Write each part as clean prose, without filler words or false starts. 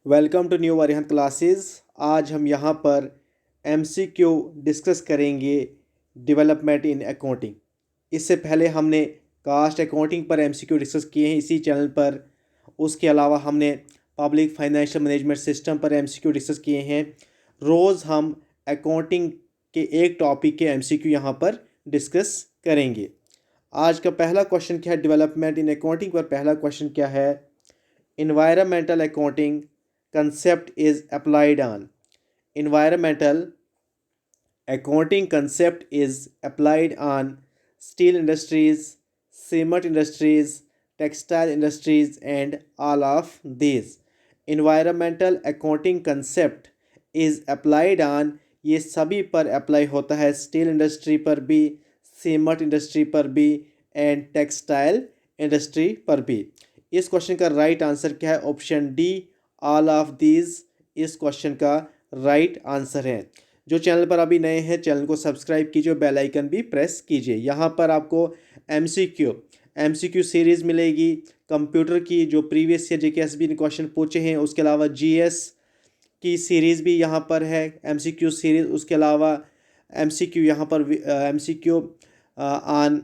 Welcome to new Varihant classes. आज हम यहाँ पर एमसीक्यू डिस्कस करेंगे डेवलपमेंट इन अकाउंटिंग। इससे पहले हमने कास्ट अकाउंटिंग पर एमसीक्यू डिस्कस किए हैं इसी चैनल पर। उसके अलावा हमने पब्लिक फाइनेंशियल मैनेजमेंट सिस्टम पर एमसीक्यू डिस्कस किए हैं। रोज़ हम अकाउंटिंग के एक टॉपिक के एमसीक्यू यहाँ पर डिस्कस करेंगे। आज का पहला क्वेश्चन क्या है? डेवलपमेंट इन अकाउंटिंग पर पहला क्वेश्चन क्या है? environmental accounting concept is applied on environmental accounting concept is applied on steel industries, cement industries, textile industries and all of these. environmental accounting concept is applied on ये सभी पर apply होता है, steel industry पर भी, cement industry पर भी and textile industry पर भी। इस क्वेश्चन का राइट आंसर क्या है? Option D, all of these इस क्वेश्चन का राइट आंसर है। जो चैनल पर अभी नए हैं चैनल को सब्सक्राइब कीजिए, बेल आइकन भी प्रेस कीजिए। यहाँ पर आपको एमसीक्यू सीरीज़ मिलेगी कंप्यूटर की, जो प्रीवियस ईयर जेकेएसबी ने क्वेश्चन पूछे हैं। उसके अलावा जीएस की सीरीज़ भी यहाँ पर है, एमसीक्यू सीरीज़। उसके अलावा एमसीक्यू यहाँ पर एमसीक्यू ऑन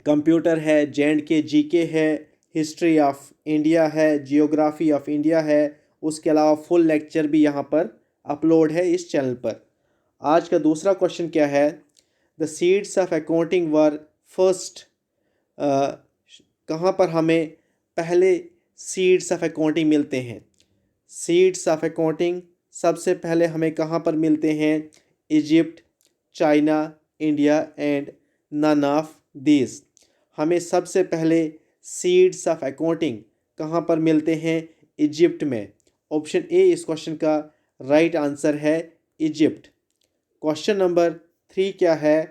कंप्यूटर है, JNK जीके है, हिस्ट्री ऑफ इंडिया है, जियोग्राफी ऑफ इंडिया है। उसके अलावा फुल लेक्चर भी यहाँ पर अपलोड है इस चैनल पर। आज का दूसरा क्वेश्चन क्या है? The seeds of accounting were first, कहाँ पर हमें पहले सीड्स ऑफ अकाउंटिंग मिलते हैं? सीड्स ऑफ अकाउंटिंग सबसे पहले हमें कहाँ पर मिलते हैं? Egypt, China, India and none of these. हमें सबसे पहले सीड्स ऑफ अकाउंटिंग कहाँ पर मिलते हैं? इजिप्ट में। ऑप्शन ए इस क्वेश्चन का राइट आंसर है, इजिप्ट। क्वेश्चन नंबर 3 क्या है?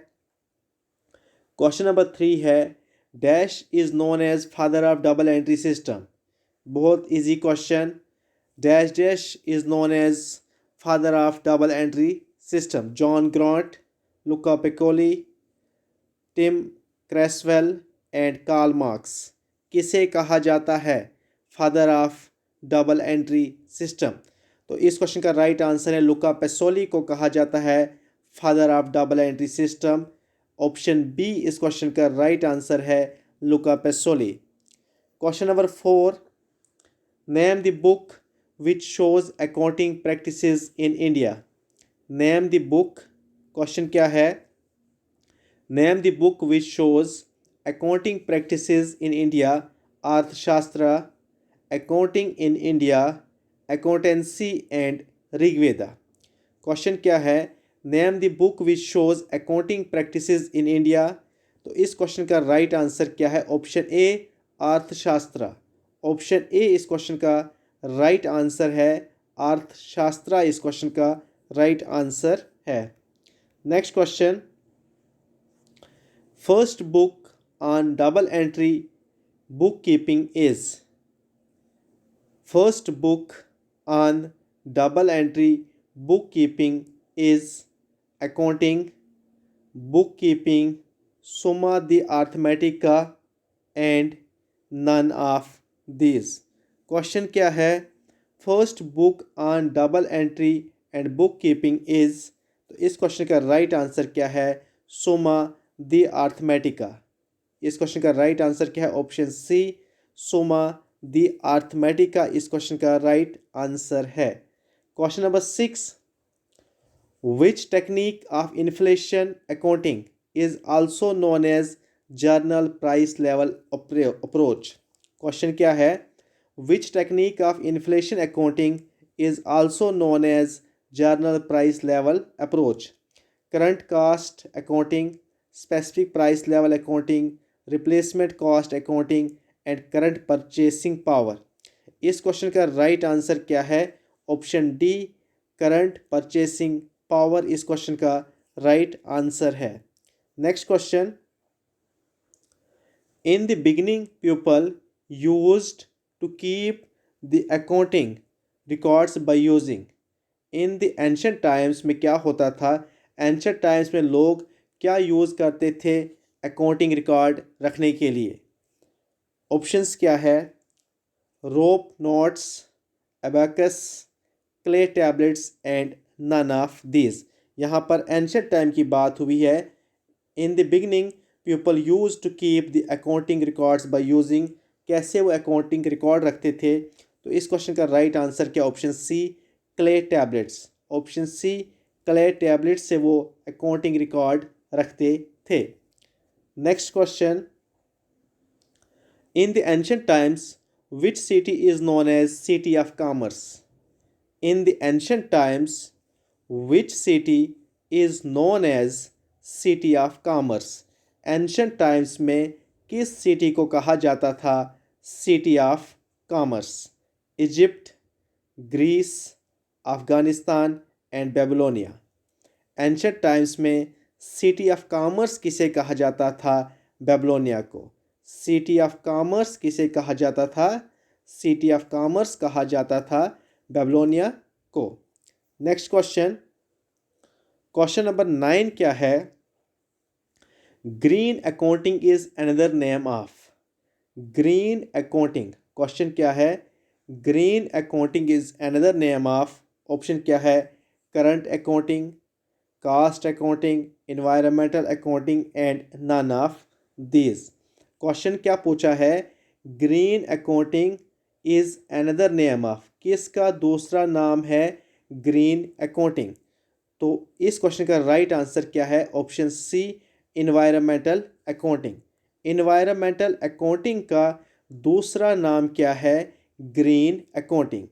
क्वेश्चन नंबर 3 है dash is known as father of double entry system. बहुत easy question. Dash dash is known as father of double entry system. John Grant, Luca Pacioli, Tim Cresswell and Karl Marx. किसे कहा जाता है father of double entry system? तो इस question का right answer है, Luca पेसोली को कहा जाता है father of double entry system. Option B इस क्वेश्चन का राइट आंसर है, Luca Pacioli. Question number 4, name the book which shows accounting practices in India. Name the book, question क्या है? Name the book which shows accounting practices in India. Arthashastra, accounting in India, accountancy and Rigveda. Question क्या है? Name the book which shows accounting practices in India. तो इस question का right answer क्या है? Option A, अर्थशास्त्र। ऑप्शन ए इस question का राइट आंसर है, अर्थशास्त्र इस क्वेश्चन का राइट आंसर है। Next question, first book on double entry book keeping is. First book on double entry book keeping is accounting book keeping, Summa de Arithmetica and none of this. Question क्या है? First book on double entry and book keeping is. तो इस question का right answer क्या है? सुमा de अर्थमेटिका। इस question का राइट आंसर क्या है? ऑप्शन सी, सुमा द अर्थमेटिका इस क्वेश्चन का राइट आंसर है। Question number 6, which technique of inflation accounting is also known as journal price level approach? Question क्या है? which technique of inflation accounting is also known as journal price level approach? current cost accounting, specific price level accounting, replacement cost accounting and current purchasing power। इस question का right answer क्या है? Option D, current purchasing power इस question का right answer है। Next question, in the beginning people used to keep the accounting records by using. In the ancient times में क्या होता था? एंशिएंट टाइम्स में लोग क्या यूज़ करते थे अकाउंटिंग रिकॉर्ड रखने के लिए? ऑप्शंस क्या है? रोप notes, abacus, clay tablets and none of these। यहाँ पर एंशियंट टाइम की बात हुई है। In the beginning people use to keep the accounting records by using, कैसे वो अकाउंटिंग रिकॉर्ड रखते थे। तो इस क्वेश्चन का राइट आंसर क्या, option C clay tablets. Option C clay tablets से वो अकाउंटिंग रिकॉर्ड रखते थे। Next question, in the ancient times which city is known as city of commerce? In the ancient times, which city is known as city of commerce? Ancient times में किस city को कहा जाता था city of commerce? Egypt, Greece, Afghanistan and Babylonia. Ancient times में city of commerce किसे कहा जाता था? बेबीलोनिया को। सिटी ऑफ कॉमर्स किसे कहा जाता था? सिटी ऑफ कॉमर्स कहा जाता था बेबीलोनिया को। नेक्स्ट क्वेश्चन, क्वेश्चन नंबर 9 क्या है? Green accounting is another name of. Green accounting, question क्या है? Green accounting is another name of, option क्या है? Current accounting, cost accounting, environmental accounting and none of these. Question क्या पूछा है? Green accounting is another name of, किसका दूसरा नाम है ग्रीन अकाउंटिंग? तो इस क्वेश्चन का राइट आंसर क्या है? Option C environmental accounting. Environmental accounting का दूसरा नाम क्या है? Green accounting.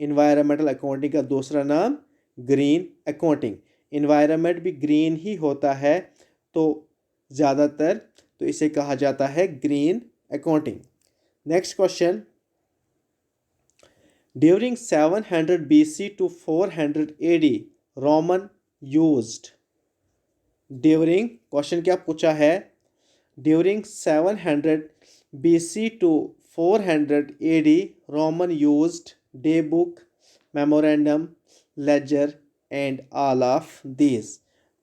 एनवायरमेंटल अकाउंटिंग का दूसरा नाम ग्रीन अकाउंटिंग। एनवायरमेंट भी ग्रीन ही होता है, तो ज़्यादातर तो इसे कहा जाता है green accounting. Next question, during 700 BC to 400 AD Roman used. During, question क्या पूछा है? During 700 BC to 400 AD Roman used day book, memorandum, ledger and all of these.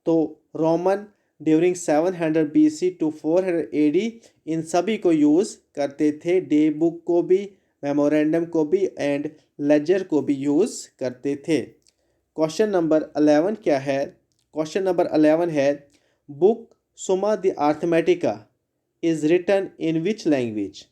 तो Roman during 700 BC to 400 AD इन सभी को use करते थे। Day book को भी, मेमोरेंडम को भी एंड लेजर को भी यूज़ करते थे। क्वेश्चन नंबर 11 क्या है? क्वेश्चन नंबर 11 है, book Summa de Arithmetica is written in which language?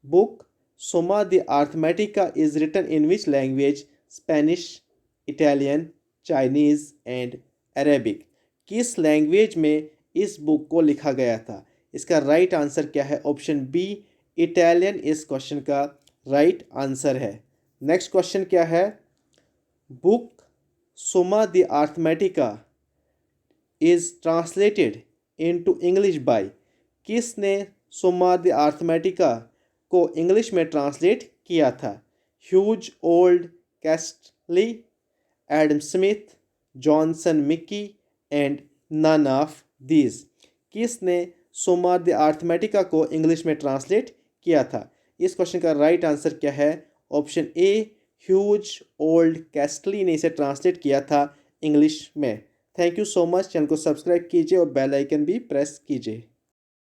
Book Summa de Arithmetica is written in which language? Spanish, Italian, Chinese and Arabic. किस लैंग्वेज में इस बुक को लिखा गया था? इसका राइट आंसर क्या है? ऑप्शन बी इटालियन इस क्वेश्चन का राइट आंसर है। नेक्स्ट क्वेश्चन क्या है? Book Summa de Arithmetica is translated into English by, किसने सुमा द अर्थमेटिका को इंग्लिश में ट्रांसलेट किया था? Hugh Oldcastle, Adam Smith, Johnson Mickey and none of these. किसने सुमा द अर्थमेटिका को इंग्लिश में ट्रांसलेट किया था? इस क्वेश्चन का राइट आंसर क्या है? ऑप्शन ए ह्यूज ओल्ड कैस्टली ने इसे ट्रांसलेट किया था इंग्लिश में। Thank you so much. Channel को सब्सक्राइब कीजिए और बेल आइकन भी प्रेस कीजिए।